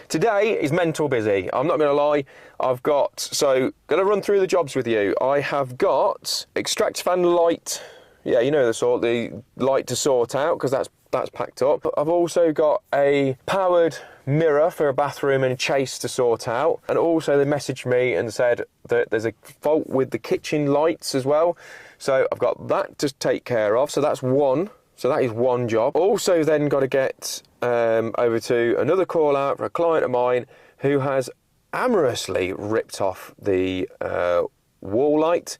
Today is mental busy. I'm not going to lie. Going to run through the jobs with you. I have got extractor fan light. Yeah, you know the light to sort out because that's packed up. I've also got a powered mirror for a bathroom and a chase to sort out. And also they messaged me and said that there's a fault with the kitchen lights as well. So I've got that to take care of. So that's one. So that is one job. Also then got to get over to another call out for a client of mine who has amorously ripped off the wall light.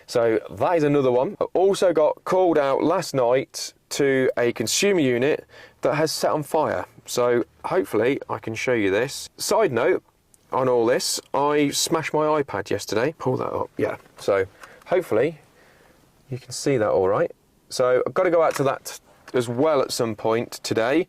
So that is another one. I also got called out last night to a consumer unit that has set on fire. So hopefully I can show you this. Side note on all this, I smashed my iPad yesterday. Pull that up, yeah. So hopefully you can see that all right. So I've got to go out to that as well at some point today.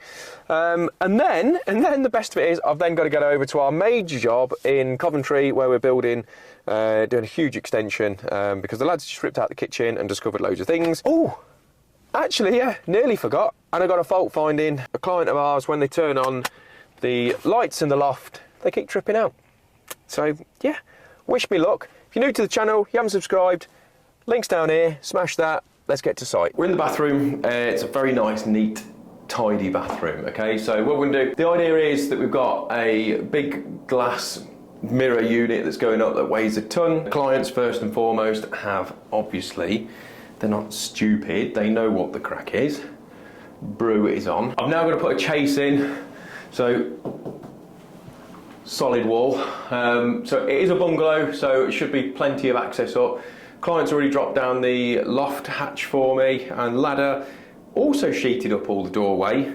And then the best of it is I've then got to get over to our major job in Coventry where we're building, doing a huge extension because the lads just ripped out the kitchen and discovered loads of things. Oh, actually, yeah, nearly forgot. And I got a fault finding. A client of ours, when they turn on the lights in the loft, they keep tripping out. So yeah, wish me luck. If you're new to the channel, you haven't subscribed, links down here, smash that. Let's get to site. We're in the bathroom. It's a very nice, neat, tidy bathroom, okay? So what we're gonna do, the idea is that we've got a big glass mirror unit that's going up that weighs a ton. Clients, first and foremost, have, obviously, they're not stupid, they know what the crack is. Brew is on. I'm now gonna put a chase in, so solid wall. So it is a bungalow, so it should be plenty of access up. Client's already dropped down the loft hatch for me and ladder, also sheeted up all the doorway.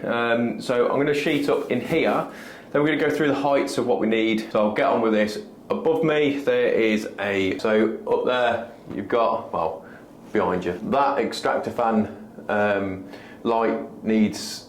So I'm going to sheet up in here, then we're going to go through the heights of what we need. So I'll get on with this. Above me there is so up there you've got, well, behind you, that extractor fan light needs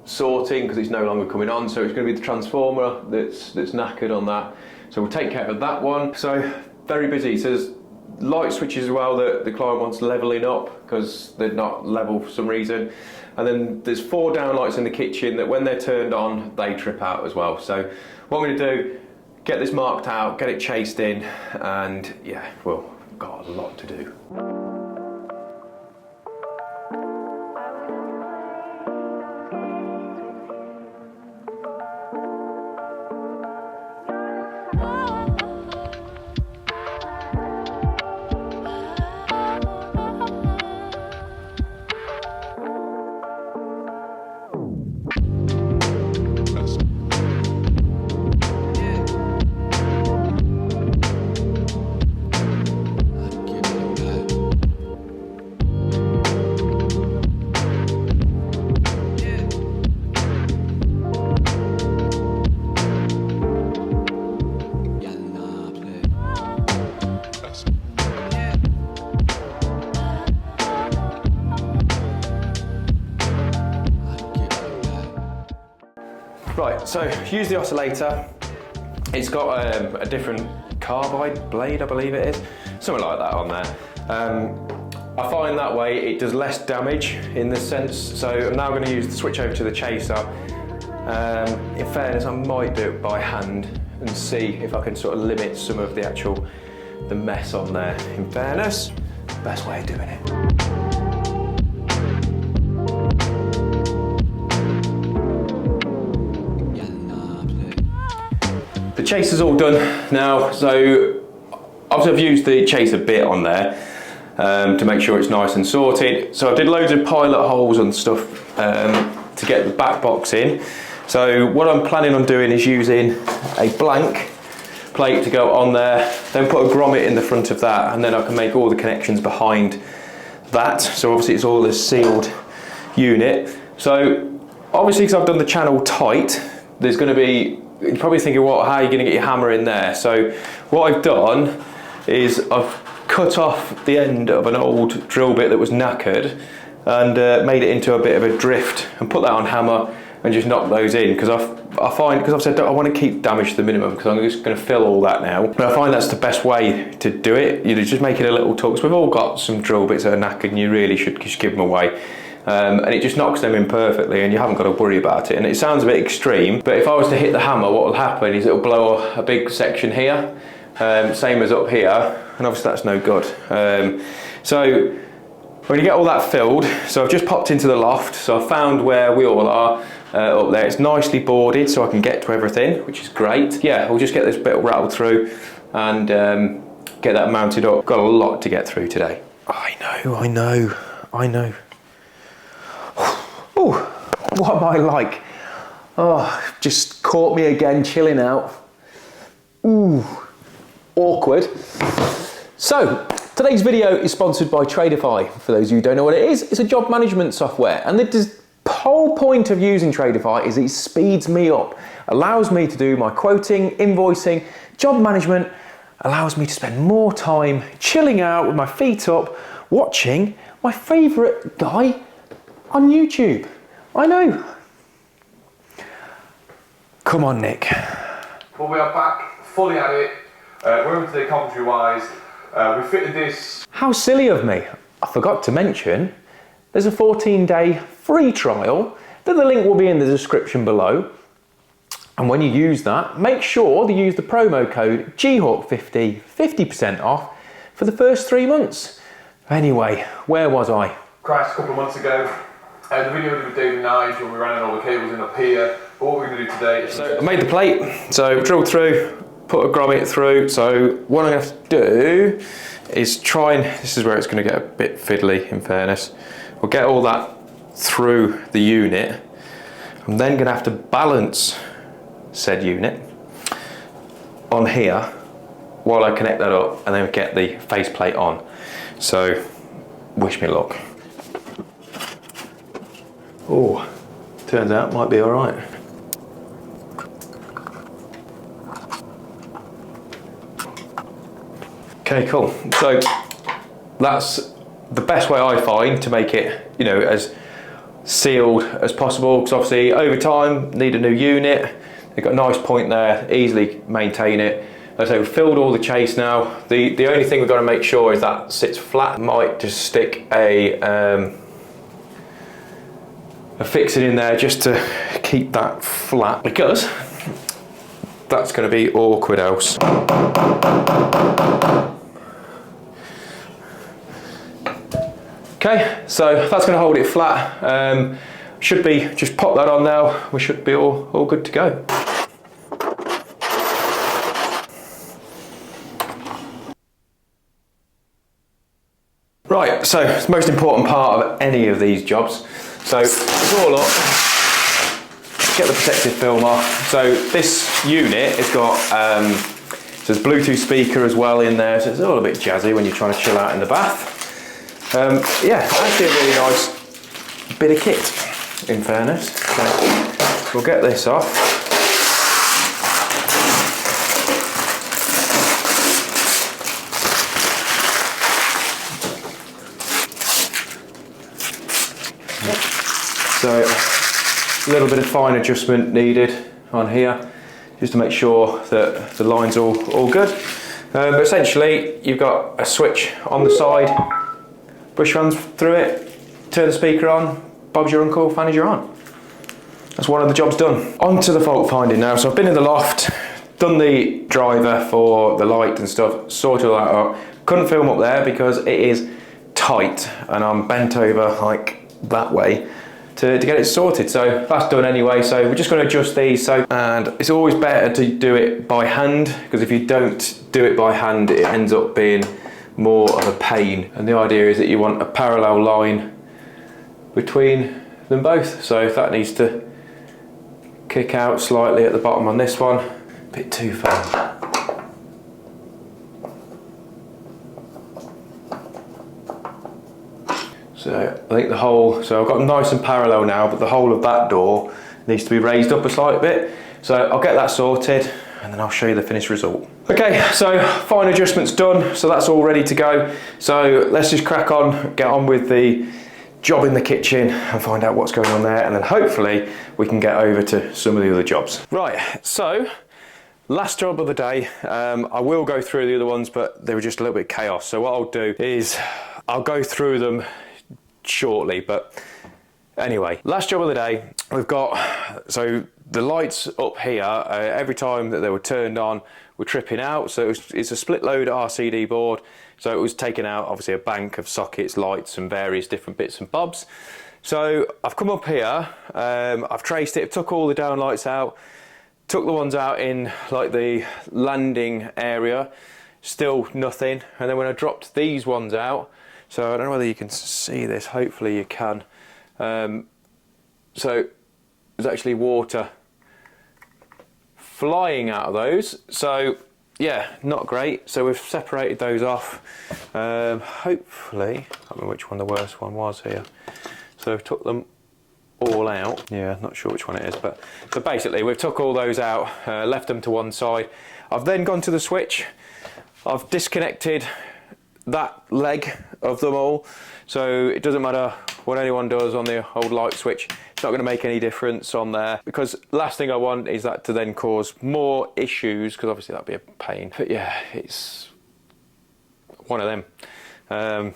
sorting because it's no longer coming on, so it's going to be the transformer that's knackered on that. So we'll take care of that one. So very busy. So there's light switches as well that the client wants levelling up because they're not level for some reason. And then there's 4 downlights in the kitchen that when they're turned on, they trip out as well. So what I'm going to do, get this marked out, get it chased in, and yeah, well, we've got a lot to do. Right, so use the oscillator. It's got a different carbide blade, I believe it is. Something like that on there. I find that way it does less damage in this sense. So I'm now going to use the switch over to the chaser. In fairness, I might do it by hand and see if I can sort of limit some of the mess on there. In fairness, best way of doing it. The chaser's all done now, so obviously I've used the chaser bit on there to make sure it's nice and sorted. So I did loads of pilot holes and stuff to get the back box in. So what I'm planning on doing is using a blank plate to go on there, then put a grommet in the front of that, and then I can make all the connections behind that. So obviously it's all a sealed unit. So obviously because I've done the channel tight, there's going to be, you're probably thinking, well, how are you going to get your hammer in there? So what I've done is I've cut off the end of an old drill bit that was knackered and made it into a bit of a drift and put that on hammer and just knock those in, because I find, because I've said I want to keep damage to the minimum because I'm just going to fill all that now, but I find that's the best way to do it. You just make it a little tuck. So we've all got some drill bits that are knackered and you really should just give them away. and it just knocks them in perfectly, and you haven't got to worry about it. And it sounds a bit extreme, but if I was to hit the hammer, what will happen is it'll blow a big section here, same as up here, and obviously that's no good. So when you get all that filled, so I've just popped into the loft, so I've found where we all are up there. It's nicely boarded so I can get to everything, which is great. Yeah, we'll just get this bit rattled through and get that mounted up. Got a lot to get through today. I know. Oh, what am I like? Oh, just caught me again chilling out. Ooh, awkward. So, today's video is sponsored by Tradeify. For those of you who don't know what it is, it's a job management software. And the whole point of using Tradeify is it speeds me up, allows me to do my quoting, invoicing, job management, allows me to spend more time chilling out with my feet up, watching my favourite guy on YouTube. I know. Come on, Nick. Well, we are back, fully at it. We're into the commentary wise. We fitted this. How silly of me. I forgot to mention, there's a 14-day free trial. Then the link will be in the description below. And when you use that, make sure to use the promo code GHawk50, 50% off for the first 3 months. Anyway, where was I? Crashed a couple of months ago. The video we did with David and Nigel, we ran all the cables in up here. But what we're going to do today is... So I made the plate, so drilled through, put a grommet through. So what I'm going to have to do is try and, this is where it's going to get a bit fiddly in fairness. We'll get all that through the unit. I'm then going to have to balance said unit on here while I connect that up and then get the faceplate on. So wish me luck. Oh, turns out might be all right. Okay, cool. So that's the best way I find to make it, you know, as sealed as possible, because obviously over time need a new unit. They've got a nice point there, easily maintain it. Like I say, we've filled all the chase now. The only thing we've got to make sure is that sits flat. Might just stick a fixing in there just to keep that flat, because that's going to be awkward else. Okay, so that's going to hold it flat. Should be, just pop that on now. We should be all good to go. Right, so it's the most important part of any of these jobs. So it's all up, get the protective film off. So this unit has got, so there's Bluetooth speaker as well in there, so it's all a bit jazzy when you're trying to chill out in the bath. Yeah, actually a really nice bit of kit, in fairness. So we'll get this off. So a little bit of fine adjustment needed on here, just to make sure that the line's all good. But essentially, you've got a switch on the side, push runs through it, turn the speaker on, Bob's your uncle, fan is your aunt. That's one of the jobs done. On to the fault finding now. So I've been in the loft, done the driver for the light and stuff, sorted all that out. Couldn't film up there because it is tight and I'm bent over like that way to get it sorted. So that's done anyway. So we're just going to adjust these. And it's always better to do it by hand, because if you don't do it by hand, it ends up being more of a pain. And the idea is that you want a parallel line between them both. So if that needs to kick out slightly at the bottom on this one, a bit too far. So I think the whole, so I've got them nice and parallel now, but the whole of that door needs to be raised up a slight bit. So I'll get that sorted and then I'll show you the finished result. Okay, so fine adjustments done, so that's all ready to go. So let's just crack on, get on with the job in the kitchen and find out what's going on there, and then hopefully we can get over to some of the other jobs. Right, so last job of the day. I will go through the other ones, but they were just a little bit chaos. So what I'll do is I'll go through them shortly, but Anyway, last job of the day, we've got, so the lights up here, every time that they were turned on, were tripping out. So it's a split load RCD board. So it was taking out obviously a bank of sockets, lights and various different bits and bobs. So I've come up here, I've traced it, took all the downlights out, took the ones out in like the landing area, still nothing. And then when I dropped these ones out, so I don't know whether you can see this, hopefully you can. So there's actually water flying out of those. So yeah, not great. So we've separated those off. Hopefully, I can't remember which one the worst one was here. So I've took them all out. Yeah, not sure which one it is, but so basically we've took all those out, left them to one side. I've then gone to the switch. I've disconnected that leg of them all, so it doesn't matter what anyone does on the old light switch, it's not going to make any difference on there, because last thing I want is that to then cause more issues, because obviously that'd be a pain. But yeah, it's one of them.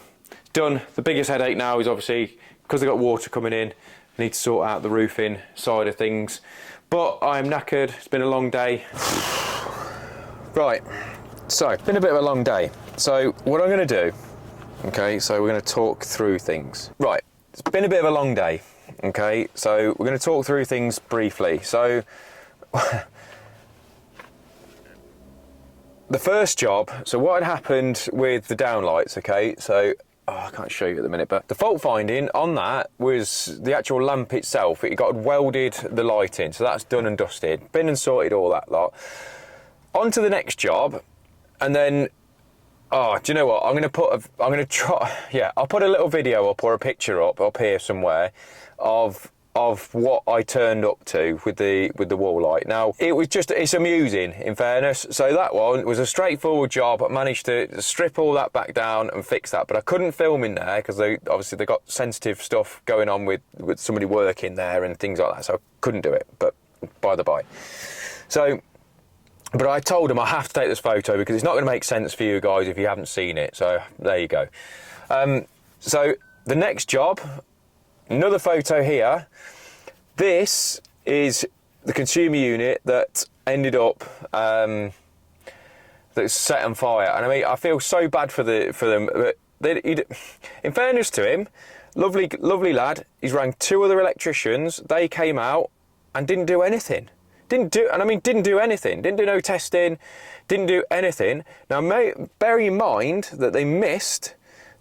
Done. The biggest headache now is obviously because they've got water coming in, I need to sort out the roofing side of things, but I'm knackered. It's been a long day. Right, so it's been a bit of a long day. So what I'm going to do, okay, so we're going to talk through things. Right, it's been a bit of a long day, okay, so we're going to talk through things briefly. So the first job, so what had happened with the downlights, okay, so I can't show you at the minute, but the fault finding on that was the actual lamp itself. It got welded the light in, so that's done and dusted, been and sorted, all that lot. On to the next job, and then, oh, do you know what? I'm going to try, yeah, I'll put a little video up or a picture up here somewhere of what I turned up to with the wall light. Now, it's amusing, in fairness. So that one was a straightforward job. I managed to strip all that back down and fix that, but I couldn't film in there because they got sensitive stuff going on with somebody working there and things like that, so I couldn't do it, but by the by. So, but I told them I have to take this photo because it's not going to make sense for you guys if you haven't seen it. So there you go. So the next job, another photo here. This is the consumer unit that ended up that's set on fire. And I mean, I feel so bad for them. But in fairness to him, lovely lad. He's rang 2 other electricians. They came out and didn't do anything. Didn't do anything. Didn't do no testing. Didn't do anything. Now, bear in mind that they missed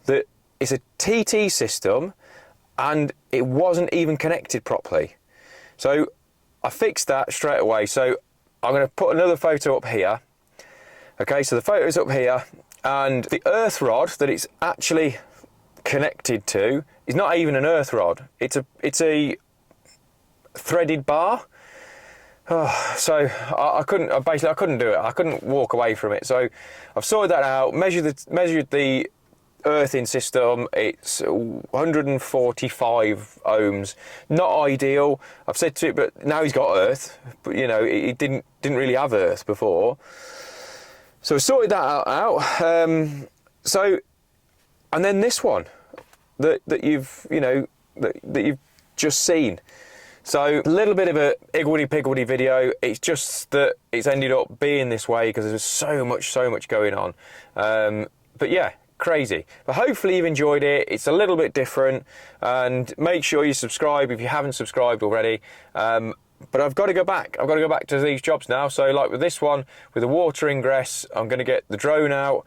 that it's a TT system and it wasn't even connected properly. So I fixed that straight away. So I'm going to put another photo up here. Okay, so the photo's up here, and the earth rod that it's actually connected to is not even an earth rod. It's a threaded bar. Oh, so I couldn't do it. I couldn't walk away from it. So I've sorted that out, measured the earthing system. It's 145 ohms. Not ideal. I've said to it, but now he's got earth. But you know, he didn't really have earth before. So I sorted that out. So, and then this one that you've just seen. So a little bit of a higgledy-piggledy video. It's just that it's ended up being this way because there's so much going on. But yeah, crazy. But hopefully you've enjoyed it. It's a little bit different, and make sure you subscribe if you haven't subscribed already. But I've got to go back. I've got to go back to these jobs now. So like with this one, with the water ingress, I'm going to get the drone out.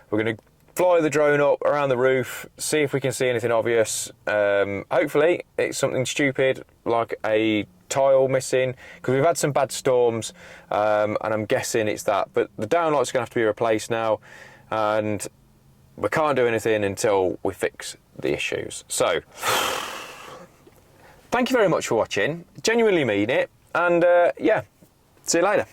We're going to fly the drone up around the roof, see if we can see anything obvious. Hopefully it's something stupid like a tile missing, because we've had some bad storms, and I'm guessing it's that. But the downlight's going to have to be replaced now, and we can't do anything until we fix the issues. So thank you very much for watching. Genuinely mean it, and yeah, see you later.